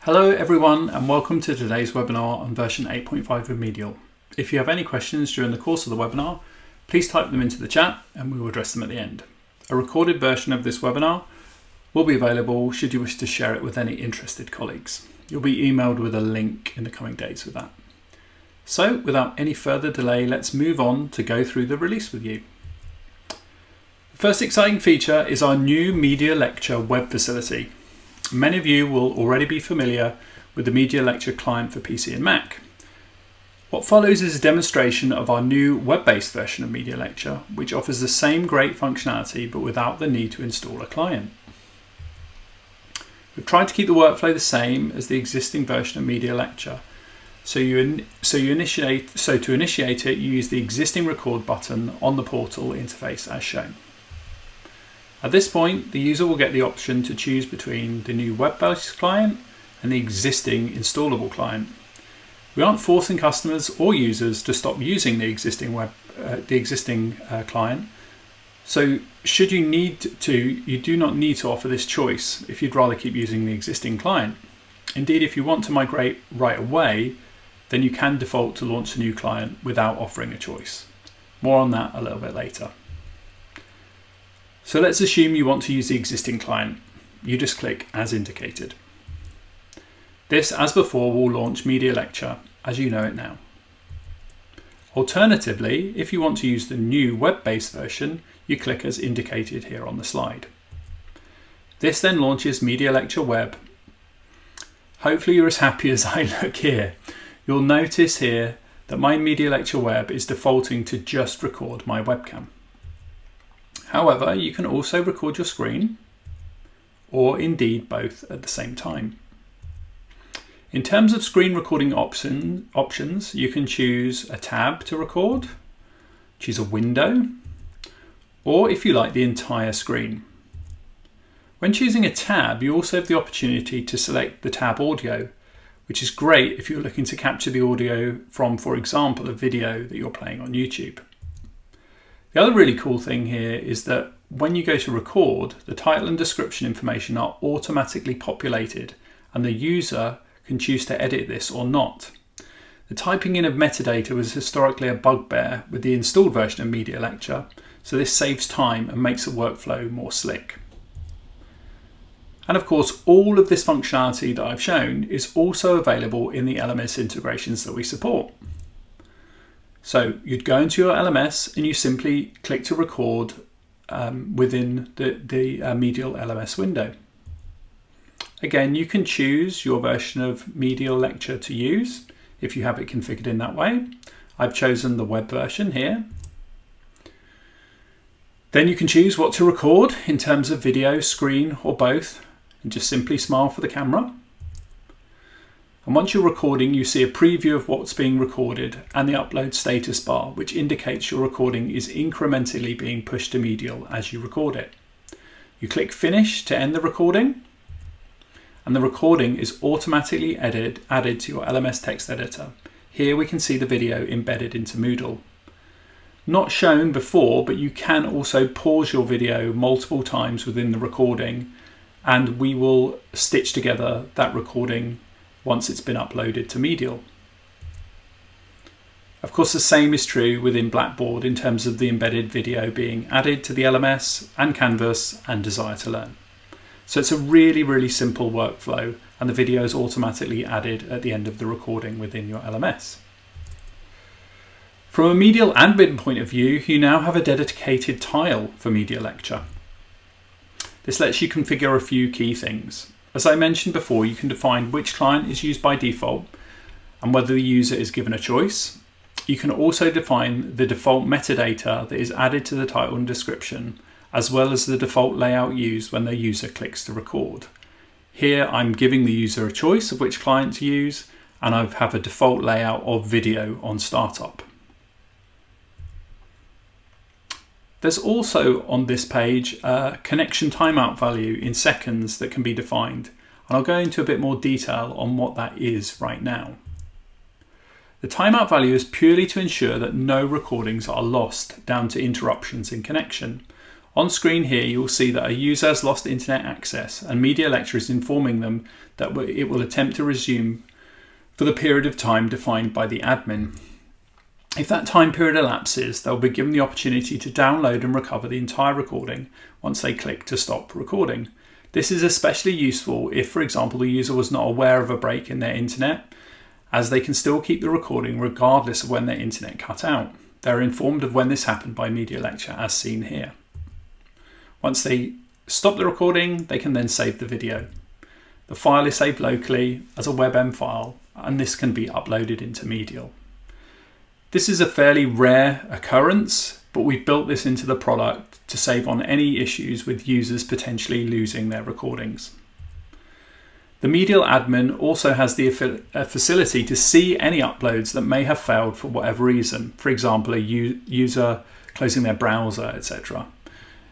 Hello everyone and welcome to today's webinar on version 8.5 of MEDIAL. If you have any questions during the course of the webinar, please type them into the chat and we will address them at the end. A recorded version of this webinar will be available should you wish to share it with any interested colleagues. You'll be emailed with a link in the coming days with that. So without any further delay, let's move on to go through the release with you. The first exciting feature is our new MEDIALecture Web facility. Many of you will already be familiar with the MEDIALecture client for PC and Mac. What follows is a demonstration of our new web-based version of MEDIALecture, which offers the same great functionality but without the need to install a client. We've tried to keep the workflow the same as the existing version of MEDIALecture. To initiate it, you use the existing record button on the portal interface as shown. At this point, the user will get the option to choose between the new web-based client and the existing installable client. We aren't forcing customers or users to stop using the existing client. So should you need to, you do not need to offer this choice if you'd rather keep using the existing client. Indeed, if you want to migrate right away, then you can default to launch a new client without offering a choice. More on that a little bit later. So let's assume you want to use the existing client. You just click as indicated. This, as before, will launch MEDIALecture as you know it now. Alternatively, if you want to use the new web-based version, you click as indicated here on the slide. This then launches MEDIALecture Web. Hopefully you're as happy as I look here. You'll notice here that my MEDIALecture Web is defaulting to just record my webcam. However, you can also record your screen, or indeed both at the same time. In terms of screen recording options, you can choose a tab to record, choose a window, or if you like, the entire screen. When choosing a tab, you also have the opportunity to select the tab audio, which is great if you're looking to capture the audio from, for example, a video that you're playing on YouTube. The other really cool thing here is that when you go to record, the title and description information are automatically populated and the user can choose to edit this or not. The typing in of metadata was historically a bugbear with the installed version of MEDIALecture, so this saves time and makes the workflow more slick. And of course, all of this functionality that I've shown is also available in the LMS integrations that we support. So you'd go into your LMS and you simply click to record within the MEDIAL LMS window. Again, you can choose your version of MEDIALecture to use if you have it configured in that way. I've chosen the web version here. Then you can choose what to record in terms of video, screen, or both, and just simply smile for the camera. And once you're recording, you see a preview of what's being recorded and the upload status bar, which indicates your recording is incrementally being pushed to MEDIAL as you record it. You click finish to end the recording, and the recording is automatically added to your LMS text editor. Here we can see the video embedded into Moodle. Not shown before, but you can also pause your video multiple times within the recording, and we will stitch together that recording once it's been uploaded to MEDIAL. Of course, the same is true within Blackboard in terms of the embedded video being added to the LMS and Canvas and Desire to Learn. So it's a really, really simple workflow, and the video is automatically added at the end of the recording within your LMS. From a MEDIAL admin point of view, you now have a dedicated tile for MEDIALecture. This lets you configure a few key things. As I mentioned before, you can define which client is used by default and whether the user is given a choice. You can also define the default metadata that is added to the title and description, as well as the default layout used when the user clicks to record. Here I'm giving the user a choice of which client to use, and I have a default layout of video on startup. There's also on this page a connection timeout value in seconds that can be defined, and I'll go into a bit more detail on what that is right now. The timeout value is purely to ensure that no recordings are lost down to interruptions in connection. On screen here, you'll see that a user has lost internet access and MEDIALecture is informing them that it will attempt to resume for the period of time defined by the admin. If that time period elapses, they'll be given the opportunity to download and recover the entire recording once they click to stop recording. This is especially useful if, for example, the user was not aware of a break in their internet, as they can still keep the recording regardless of when their internet cut out. They're informed of when this happened by MEDIALecture, as seen here. Once they stop the recording, they can then save the video. The file is saved locally as a WebM file, and this can be uploaded into MEDIAL. This is a fairly rare occurrence, but we've built this into the product to save on any issues with users potentially losing their recordings. The MEDIAL admin also has the facility to see any uploads that may have failed for whatever reason, for example, a user closing their browser, etc.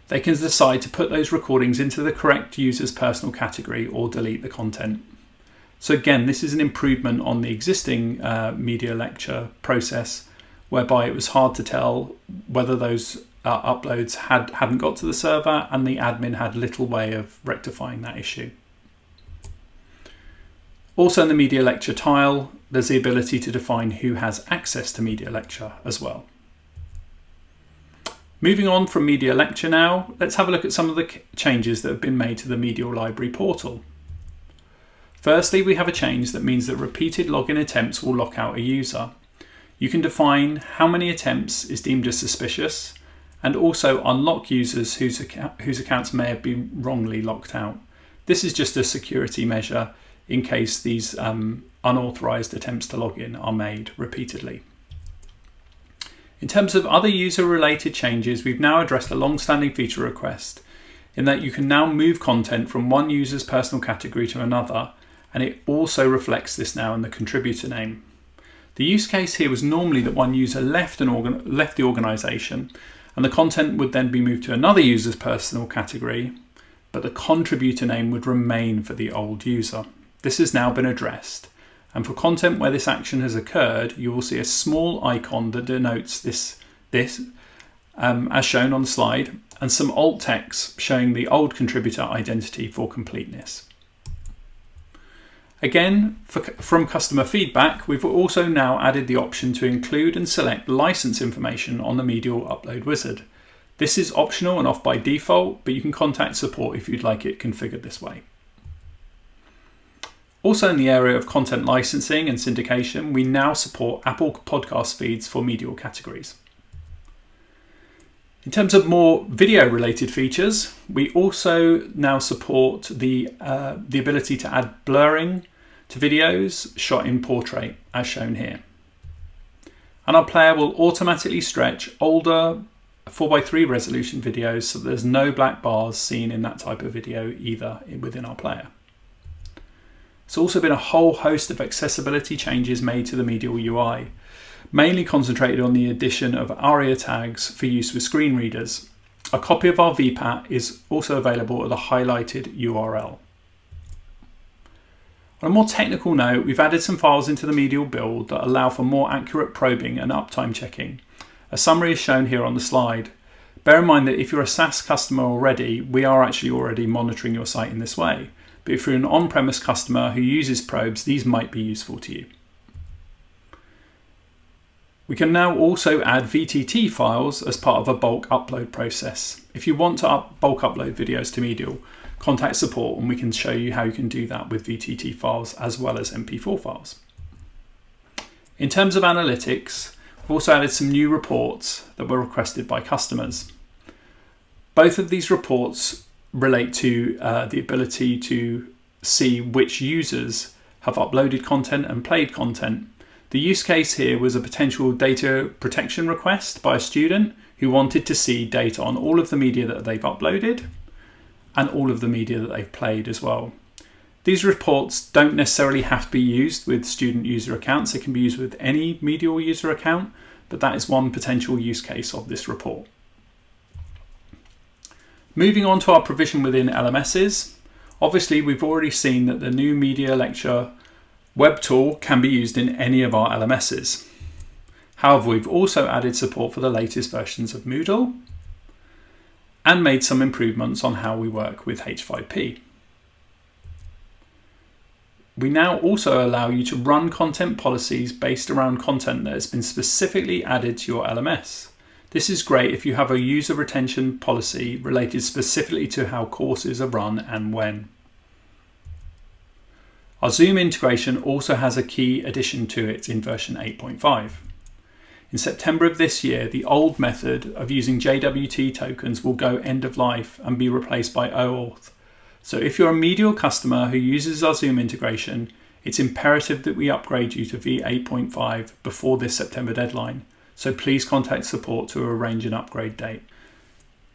They can decide to put those recordings into the correct user's personal category or delete the content. So again, this is an improvement on the existing MEDIALecture process, whereby it was hard to tell whether those uploads hadn't got to the server, and the admin had little way of rectifying that issue. Also in the MEDIALecture tile, there's the ability to define who has access to MEDIALecture as well. Moving on from MEDIALecture now, let's have a look at some of the changes that have been made to the MEDIAL library portal. Firstly, we have a change that means that repeated login attempts will lock out a user. You can define how many attempts is deemed as suspicious, and also unlock users whose accounts may have been wrongly locked out. This is just a security measure in case these unauthorized attempts to log in are made repeatedly. In terms of other user-related changes, we've now addressed a long-standing feature request in that you can now move content from one user's personal category to another, and it also reflects this now in the contributor name. The use case here was normally that one user left the organization, and the content would then be moved to another user's personal category, but the contributor name would remain for the old user. This has now been addressed, and for content where this action has occurred, you will see a small icon that denotes this as shown on the slide, and some alt text showing the old contributor identity for completeness. Again, from customer feedback, we've also now added the option to include and select license information on the MEDIAL upload wizard. This is optional and off by default, but you can contact support if you'd like it configured this way. Also in the area of content licensing and syndication, we now support Apple podcast feeds for MEDIAL categories. In terms of more video related features, we also now support the ability to add blurring to videos shot in portrait, as shown here. And our player will automatically stretch older 4:3 resolution videos so that there's no black bars seen in that type of video either within our player. There's also been a whole host of accessibility changes made to the MEDIAL UI, mainly concentrated on the addition of ARIA tags for use with screen readers. A copy of our VPAT is also available at the highlighted URL. On a more technical note, we've added some files into the MEDIAL build that allow for more accurate probing and uptime checking. A summary is shown here on the slide. Bear in mind that if you're a SaaS customer already, we are actually already monitoring your site in this way. But if you're an on-premise customer who uses probes, these might be useful to you. We can now also add VTT files as part of a bulk upload process. If you want to bulk upload videos to MEDIAL, contact support and we can show you how you can do that with VTT files as well as MP4 files. In terms of analytics, we've also added some new reports that were requested by customers. Both of these reports relate to the ability to see which users have uploaded content and played content. The use case here was a potential data protection request by a student who wanted to see data on all of the media that they've uploaded and all of the media that they've played as well. These reports don't necessarily have to be used with student user accounts. They can be used with any MEDIAL user account, but that is one potential use case of this report. Moving on to our provision within LMSs, obviously we've already seen that the new MEDIALecture Web tool can be used in any of our LMSs. However, we've also added support for the latest versions of Moodle. and made some improvements on how we work with H5P. We now also allow you to run content policies based around content that has been specifically added to your LMS. This is great if you have a user retention policy related specifically to how courses are run and when. Our Zoom integration also has a key addition to it in version 8.5. In September of this year, the old method of using JWT tokens will go end of life and be replaced by OAuth. So if you're a MEDIAL customer who uses our Zoom integration, it's imperative that we upgrade you to v8.5 before this September deadline. So please contact support to arrange an upgrade date.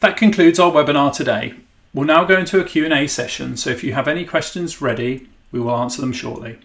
That concludes our webinar today. We'll now go into a Q&A session, so if you have any questions ready, we will answer them shortly.